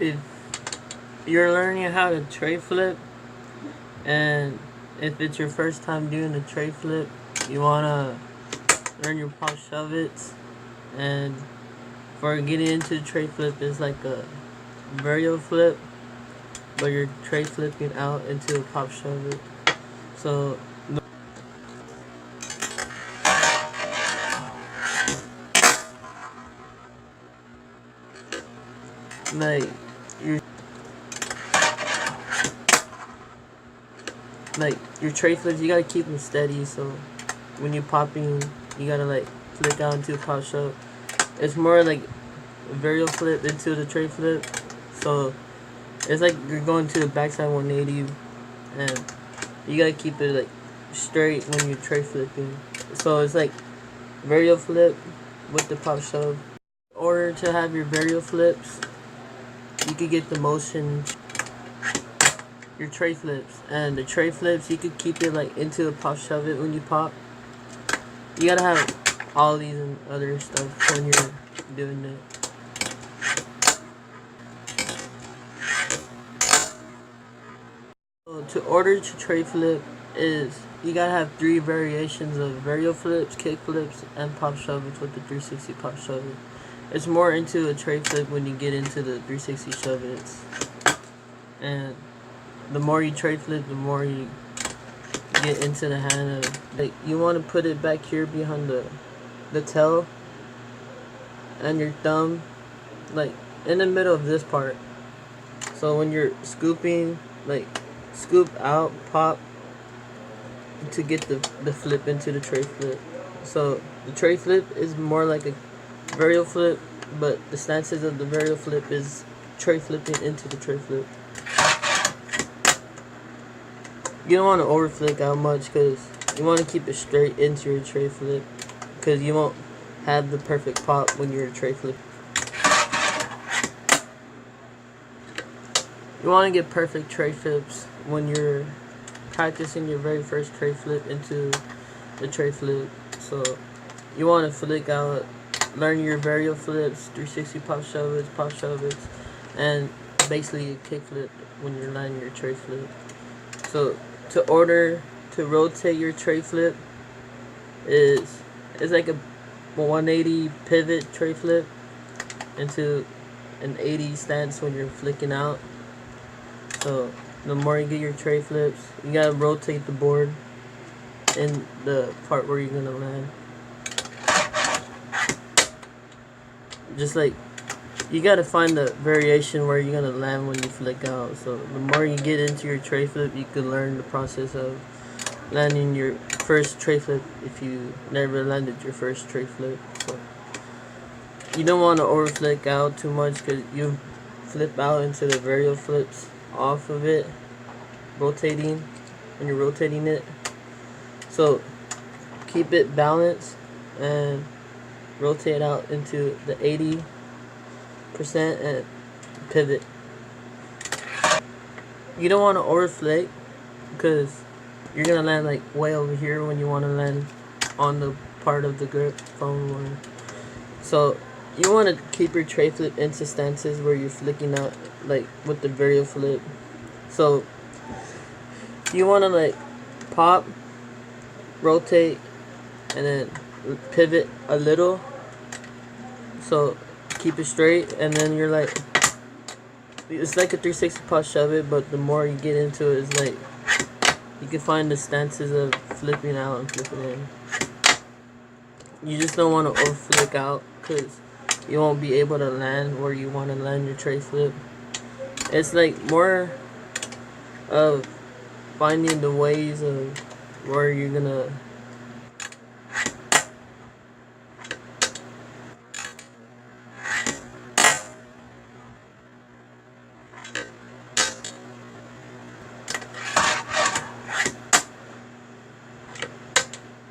if you're learning how to tray flip, and if it's your first time doing a tray flip, you wanna learn your pop shove it's, and for getting into the tray flip is like a varial flip, but you're tray flipping out into a pop shove it. So like you're like your tray flips, you gotta keep them steady. So when you're popping, you gotta like flick out into a pop shove. It's more like a varial flip into the tray flip. So it's like you're going to the backside 180, and you gotta keep it like straight when you're tray flipping. So it's like varial flip with the pop shove. In order to have your varial flips, you could get the motion your tray flips, and the tray flips you could keep it like into a pop shove it when you pop. You gotta have all these and other stuff when you're doing it. So to order to tray flip is you gotta have 3 variations of varial flips, kick flips, and pop shove it with the 360 pop shove it. It's more into a tray flip when you get into the 360 shove it's, and the more you tray flip, the more you get into the hand of, like, you want to put it back here behind the tail and your thumb, like in the middle of this part. So when you're scooping, like scoop out, pop to get the flip into the tray flip. So the tray flip is more like a varial flip, but the stances of the varial flip is tray flipping into the tray flip. You don't want to over flick out much, because you want to keep it straight into your tray flip, because you won't have the perfect pop when you're a tray flip. You want to get perfect tray flips when you're practicing your very first tray flip into the tray flip. So you want to flick out, learn your varial flips, 360 pop shove it's, and basically a kick flip when you're landing your tray flip. So to order to rotate your tray flip is like a 180 pivot tray flip into an 80 stance when you're flicking out. So the more you get your tray flips, you gotta rotate the board in the part where you're gonna land. Just like you gotta find the variation where you're gonna land when you flick out. So the more you get into your tray flip, you can learn the process of landing your first tray flip if you never landed your first tray flip. So you don't want to over flick out too much, because you flip out into the varial flips off of it, rotating when you're rotating it. So keep it balanced and rotate out into the 80% and pivot. You don't want to over flick, because you're gonna land like way over here when you want to land on the part of the grip phone one. So you want to keep your tray flip into stances where you're flicking out like with the varial flip. So you want to like pop, rotate, and then pivot a little. So keep it straight, and then you're like, it's like a 360 pop shove it, but the more you get into it, it's like you can find the stances of flipping out and flipping in. You just don't want to over flick out, because you won't be able to land where you want to land your tray flip. It's like more of finding the ways of where you're gonna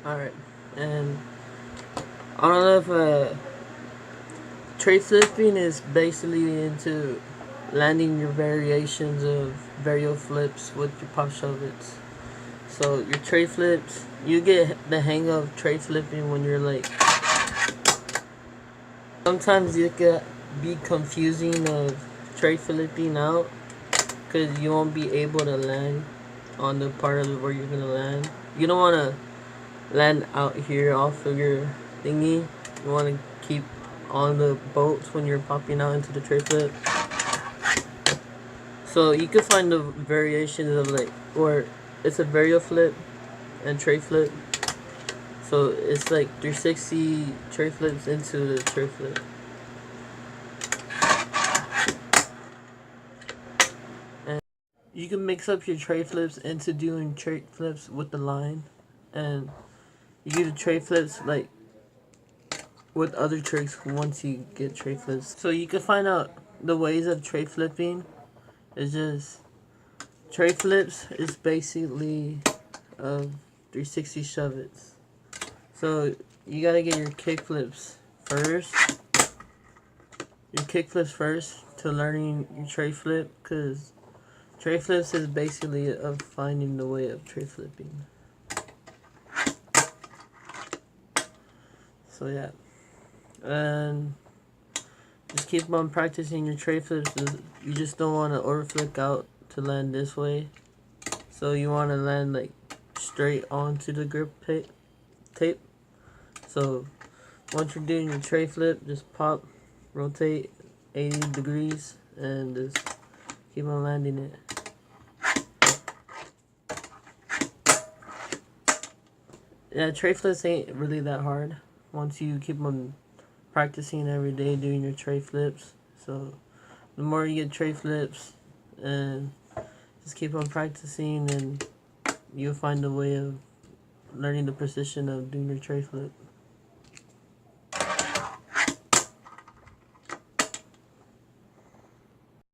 alright. And I don't know if tray flipping is basically into landing your variations of varial flips with your pop shove it's. So your tray flips, you get the hang of tray flipping when you're like, sometimes it can be confusing of tray flipping out, because you won't be able to land on the part of where you're gonna land. You don't want to land out here off of your thingy. You want to keep on the bolts when you're popping out into the tray flip. So you can find the variations of like, or it's a varial flip and tray flip. So it's like 360 tray flips into the tray flip. And you can mix up your tray flips into doing tray flips with the line, and you do the tray flips like with other tricks once you get tray flips. So you can find out the ways of tray flipping. It's just tray flips is basically 360 shove it's. So you gotta get your kick flips first. Your kick flips first to learning your tray flip, because tray flips is basically of finding the way of tray flipping. So yeah, and just keep on practicing your tray flips. You just don't want to overflick out to land this way. So you want to land like straight onto the grip tape. So once you're doing your tray flip, just pop, rotate 80 degrees, and just keep on landing it. Yeah, tray flips ain't really that hard once you keep on practicing every day doing your tray flips. So the more you get tray flips and just keep on practicing, and you'll find a way of learning the precision of doing your tray flip.